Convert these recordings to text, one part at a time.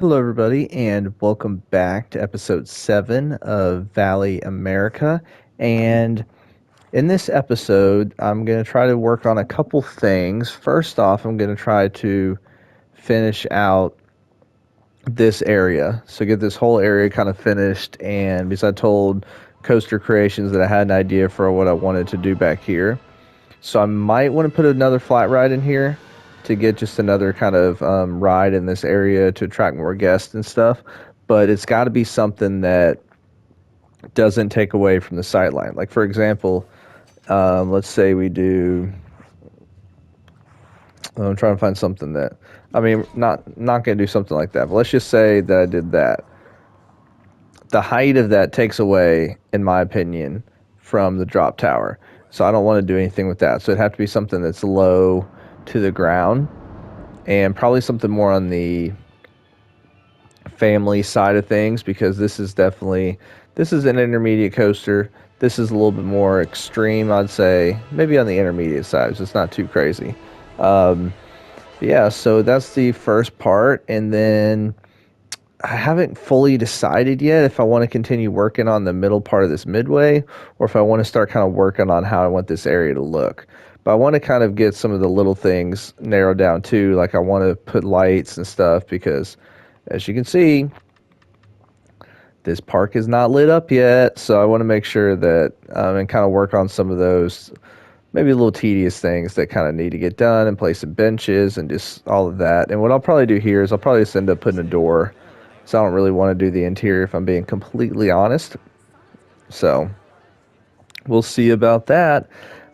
Hello, everybody, and welcome back to episode 7 of Valley America. And in this episode, I'm going to try to work on a couple things. First off, I'm going to try to finish out this area. So, get this whole area kind of finished. And because I told Coaster Creations that I had an idea for what I wanted to do back here. So, I might want to put another flat ride in here to get just another kind of ride in this area to attract more guests and stuff. But it's got to be something that doesn't take away from the sightline. Like, for example, let's say we do. I'm trying to find something that, I mean, not going to do something like that. But let's just say that I did that. The height of that takes away, in my opinion, from the drop tower. So I don't want to do anything with that. So it'd have to be something that's low to the ground, and probably something more on the family side of things, because this is an intermediate coaster. This is a little bit more extreme, I'd say, maybe on the intermediate side, so it's not too crazy. um, yeah, so that's the first part. And then I haven't fully decided yet if I want to continue working on the middle part of this midway, or if I want to start kind of working on how I want this area to look. But I want to kind of get some of the little things narrowed down too. Like, I want to put lights and stuff because, as you can see, this park is not lit up yet. So I want to make sure that and kind of work on some of those maybe little tedious things that kind of need to get done, and place some benches and just all of that. And what I'll probably do here is I'll probably just end up putting a door. So I don't really want to do the interior, if I'm being completely honest. So we'll see about that.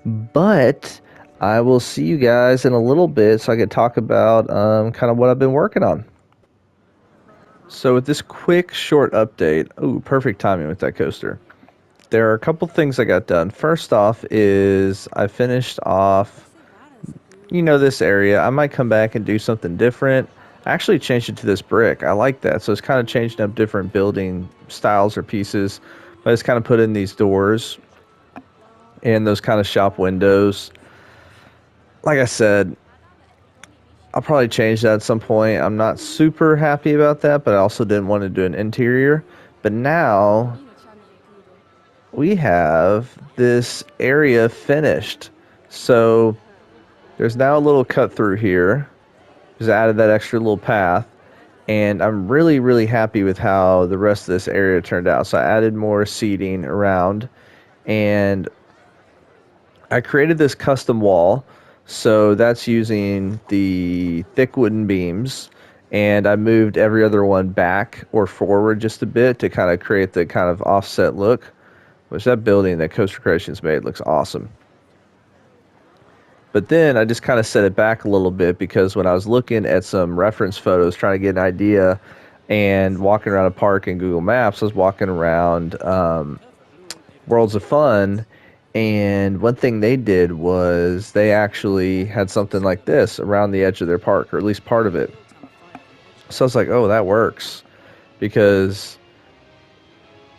But I will see you guys in a little bit so I can talk about kind of what I've been working on. So with this quick short update, oh, perfect timing with that coaster. There are a couple things I got done. First off is I finished off, this area. I might come back and do something different. I actually changed it to this brick. I like that. So it's kind of changing up different building styles or pieces. But it's kind of put in these doors and those kind of shop windows. Like I said, I'll probably change that at some point. I'm not super happy about that, but I also didn't want to do an interior. But now we have this area finished. So there's now a little cut through here. Just added that extra little path. And I'm really, really happy with how the rest of this area turned out. So I added more seating around, and I created this custom wall. So that's using the thick wooden beams, and I moved every other one back or forward just a bit to kind of create the kind of offset look, which that building that Coaster Creations made looks awesome. But then I just kind of set it back a little bit, because when I was looking at some reference photos, trying to get an idea, and walking around a park in Google Maps, I was walking around Worlds of Fun, and one thing they did was they actually had something like this around the edge of their park, or at least part of it. So I was like, oh, that works, because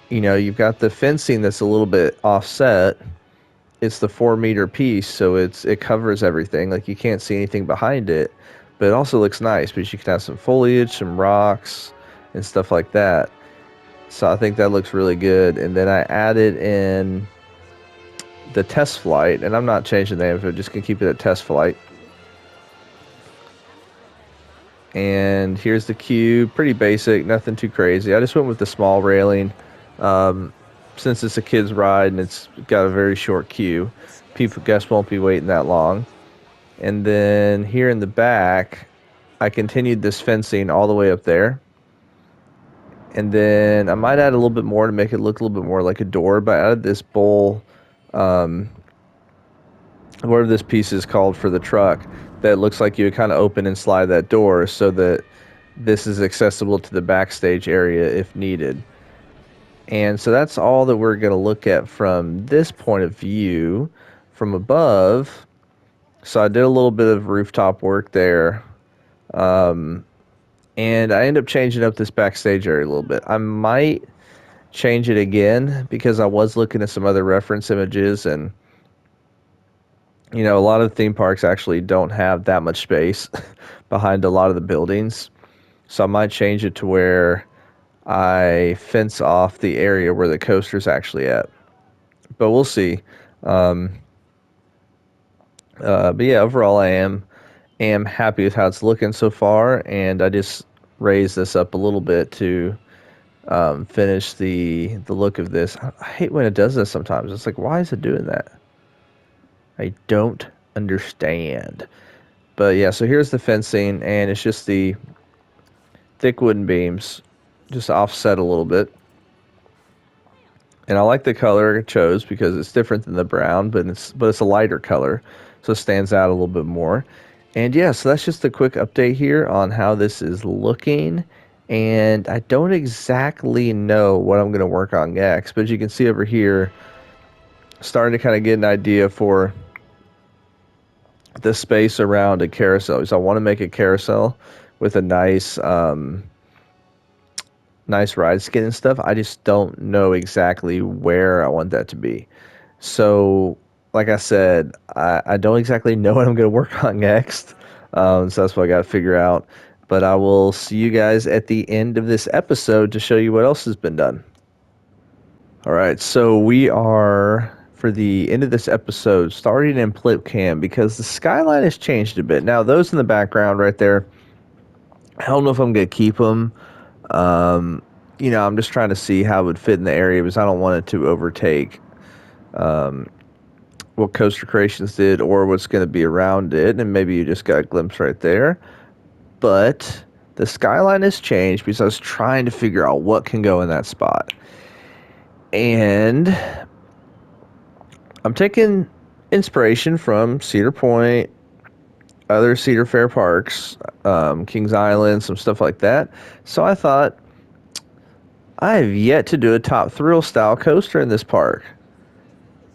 you've got the fencing that's a little bit offset. It's the 4 meter piece, so it covers everything. Like, you can't see anything behind it, but it also looks nice because you can have some foliage, some rocks, and stuff like that. So I think that looks really good. And then I added in the test flight, and I'm not changing the name of it, just gonna keep it at test flight. And here's the queue, pretty basic, nothing too crazy. I just went with the small railing. Since it's a kid's ride and it's got a very short queue, guests won't be waiting that long. And then here in the back, I continued this fencing all the way up there. And then I might add a little bit more to make it look a little bit more like a door, but I added this bowl, whatever this piece is called for the truck, that looks like you would kind of open and slide that door, so that this is accessible to the backstage area if needed. And so that's all that we're going to look at from this point of view from above. So I did a little bit of rooftop work there. And I ended up changing up this backstage area a little bit. I might change it again, because I was looking at some other reference images, and a lot of theme parks actually don't have that much space behind a lot of the buildings. So I might change it to where I fence off the area where the coaster's actually at. But we'll see. Um, but yeah, overall, I am happy with how it's looking so far, and I just raised this up a little bit to finish the look of this. I hate when it does this sometimes. It's like, why is it doing that? I don't understand. But yeah, so here's the fencing, and it's just the thick wooden beams, just offset a little bit. And I like the color I chose because it's different than the brown, but it's a lighter color, so it stands out a little bit more. And yeah, so that's just a quick update here on how this is looking. And I don't exactly know what I'm going to work on next, but as you can see over here, starting to kind of get an idea for the space around a carousel. So I want to make a carousel with a nice ride skin and stuff. I just don't know exactly where I want that to be. So, like I said, I don't exactly know what I'm going to work on next. So that's what I got to figure out. But I will see you guys at the end of this episode to show you what else has been done. All right, so we are for the end of this episode starting in Plip Cam because the skyline has changed a bit. Now, those in the background right there, I don't know if I'm going to keep them. Um, I'm just trying to see how it would fit in the area because I don't want it to overtake what Coaster Creations did or what's going to be around it. And maybe you just got a glimpse right there. But the skyline has changed because I was trying to figure out what can go in that spot. And I'm taking inspiration from Cedar Point, other Cedar Fair parks, Kings Island, some stuff like that. So I thought, I have yet to do a Top Thrill style coaster in this park.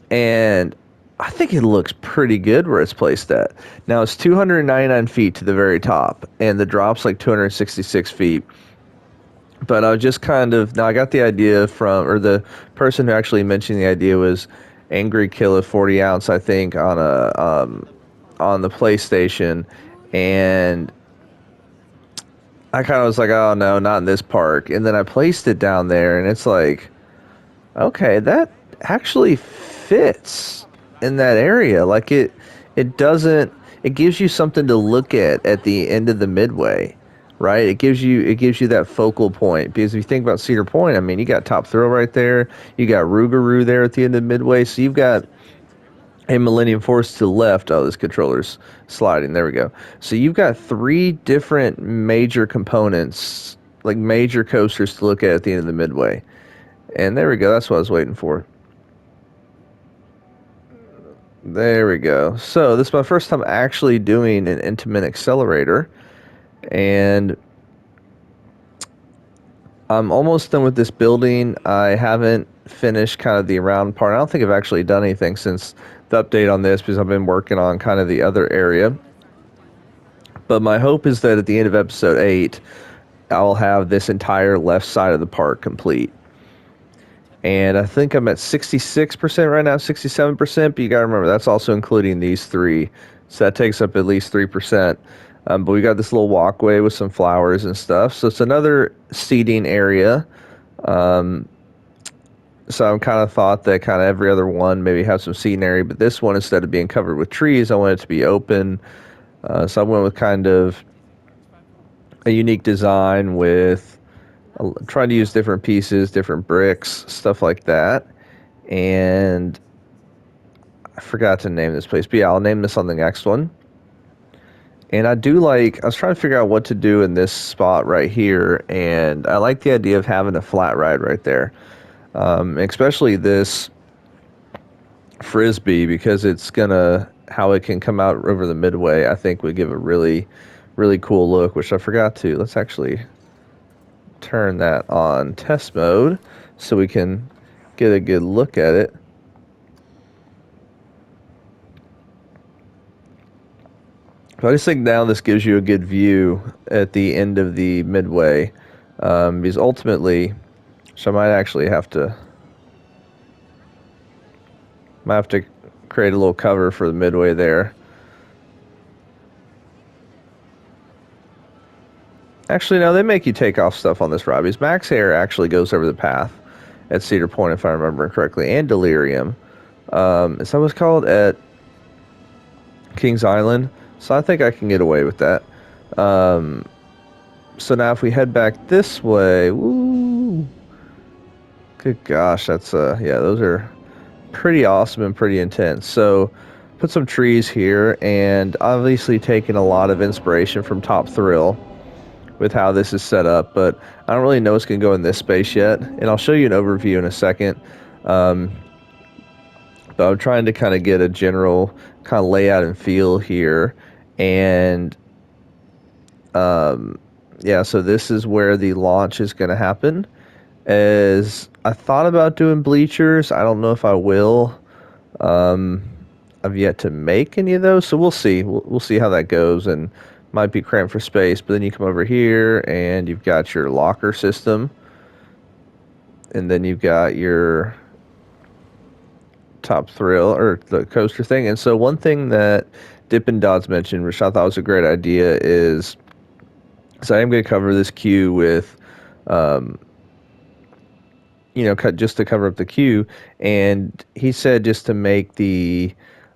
And I think it looks pretty good where it's placed at. Now it's 299 feet to the very top, and the drop's like 266 feet. But I was just now I got the idea from, or the person who actually mentioned the idea was Angry Kill a 40 ounce, I think, on the PlayStation, and I kind of was like, oh no, not in this park. And then I placed it down there, and it's like, okay, that actually fits in that area. Like it doesn't. It gives you something to look at the end of the midway, right? It gives you that focal point because if you think about Cedar Point, I mean, you got Top Thrill right there, you got Rougarou there at the end of the midway, so you've got a Millennium Force to the left. Oh, this controller's sliding. There we go. So you've got three different major components, like major coasters to look at the end of the midway. And there we go. That's what I was waiting for. There we go. So this is my first time actually doing an Intamin Accelerator, and I'm almost done with this building. I haven't finished kind of the around part. I don't think I've actually done anything since the update on this because I've been working on kind of the other area. But my hope is that at the end of episode 8, I'll have this entire left side of the park complete. And I think I'm at 66% right now, 67%, but you got to remember that's also including these three. So that takes up at least 3%. But we got this little walkway with some flowers and stuff. So it's another seating area. So I kind of thought that kind of every other one maybe have some seating area, but this one, instead of being covered with trees, I wanted it to be open. So I went with kind of a unique design with trying to use different pieces, different bricks, stuff like that. And I forgot to name this place, but yeah, I'll name this on the next one. And I was trying to figure out what to do in this spot right here, and I like the idea of having a flat ride right there. Especially this frisbee, because how it can come out over the midway, I think would give a really, really cool look, which I forgot to. Let's actually turn that on test mode so we can get a good look at it. But I just think now this gives you a good view at the end of the midway, because ultimately, so I might have to create a little cover for the midway there. Actually, no, they make you take off stuff on this ride because Max Hair actually goes over the path at Cedar Point, if I remember correctly, and Delirium. Is that what's called at Kings Island? So I think I can get away with that. So now if we head back this way, woo, good gosh, that's yeah, those are pretty awesome and pretty intense. So put some trees here, and obviously taking a lot of inspiration from Top Thrill with how this is set up, but I don't really know what's going to go in this space yet, and I'll show you an overview in a second. But I'm trying to kind of get a general kind of layout and feel here, and yeah, so this is where the launch is going to happen. As I thought about doing bleachers, I don't know if I will. I've yet to make any of those, so we'll see. We'll see how that goes, and might be cramped for space. But then you come over here, and you've got your locker system, and then you've got your Top Thrill or the coaster thing. And so one thing that Dippin' Dots mentioned, which I thought was a great idea, is so I am going to cover this queue with, just to cover up the queue. And he said just to make the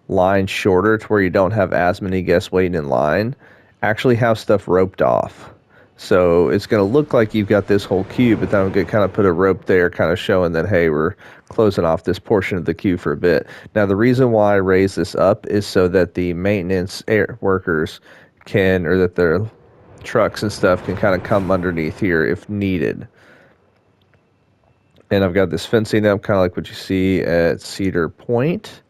line shorter to where you don't have as many guests waiting in line, actually have stuff roped off. So it's going to look like you've got this whole queue, but then I'm going to kind of put a rope there, kind of showing that, hey, we're closing off this portion of the queue for a bit. Now, the reason why I raise this up is so that the maintenance workers can, or that their trucks and stuff can kind of come underneath here if needed. And I've got this fencing up, kind of like what you see at Cedar Point.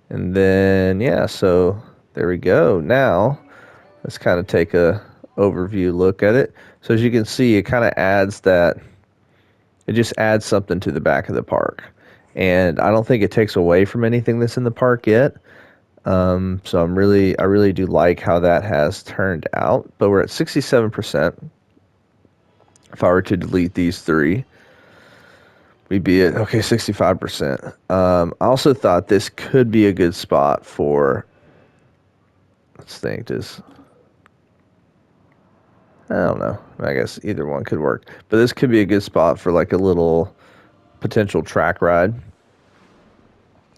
And then, yeah, so there we go. Now, let's kind of take a overview look at it. So as you can see, it kind of adds that, it just adds something to the back of the park. And I don't think it takes away from anything that's in the park yet. So I really do like how that has turned out. But we're at 67%. If I were to delete these three, we'd be at, okay, 65%. I also thought this could be a good spot for, let's think, I don't know. I guess either one could work. But this could be a good spot for like a little potential track ride.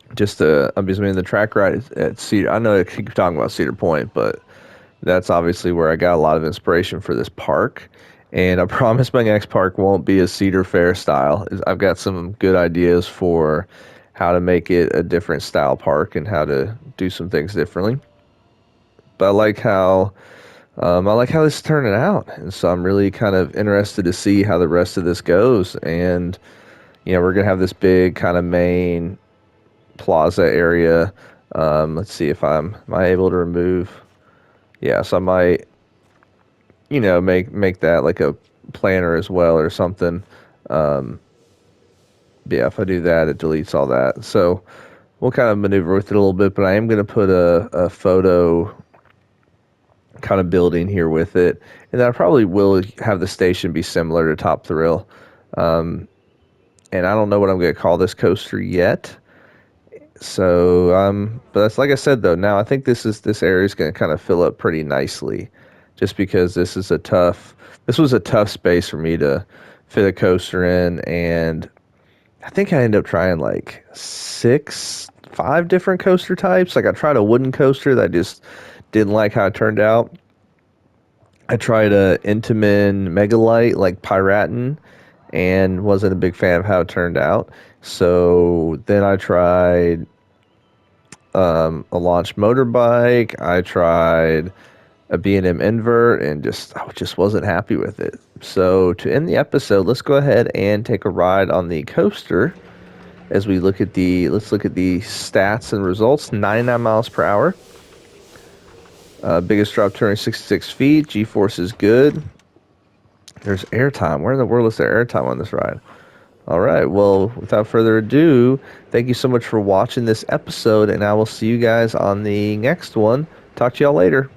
I'm just the track ride at Cedar. I know I keep talking about Cedar Point, but that's obviously where I got a lot of inspiration for this park. And I promise my next park won't be a Cedar Fair style. I've got some good ideas for how to make it a different style park and how to do some things differently. But I like how this is turning out, and so I'm really kind of interested to see how the rest of this goes. And we're gonna have this big kind of main plaza area. Let's see if am I able to remove. Yeah, so I might make that like a planner as well or something. Yeah, if I do that, it deletes all that. So we'll kind of maneuver with it a little bit, but I am gonna put a photo kind of building here with it, and then I probably will have the station be similar to Top Thrill. And I don't know what I'm going to call this coaster yet. So, but that's like I said though. Now I think this area is going to kind of fill up pretty nicely, just because this was a tough space for me to fit a coaster in, and I think I ended up trying like 5 different coaster types. Like I tried a wooden coaster that I just didn't like how it turned out. I tried a Intamin Megalite, like Piraten, and wasn't a big fan of how it turned out. So then I tried a launch motorbike. I tried a B&M invert, and I just wasn't happy with it. So to end the episode, let's go ahead and take a ride on the coaster as we look at let's look at the stats and results. 99 miles per hour. Biggest drop turning 66 feet. G-force is good. There's airtime. Where in the world is there airtime on this ride? All right. Well, without further ado, thank you so much for watching this episode, and I will see you guys on the next one. Talk to y'all later.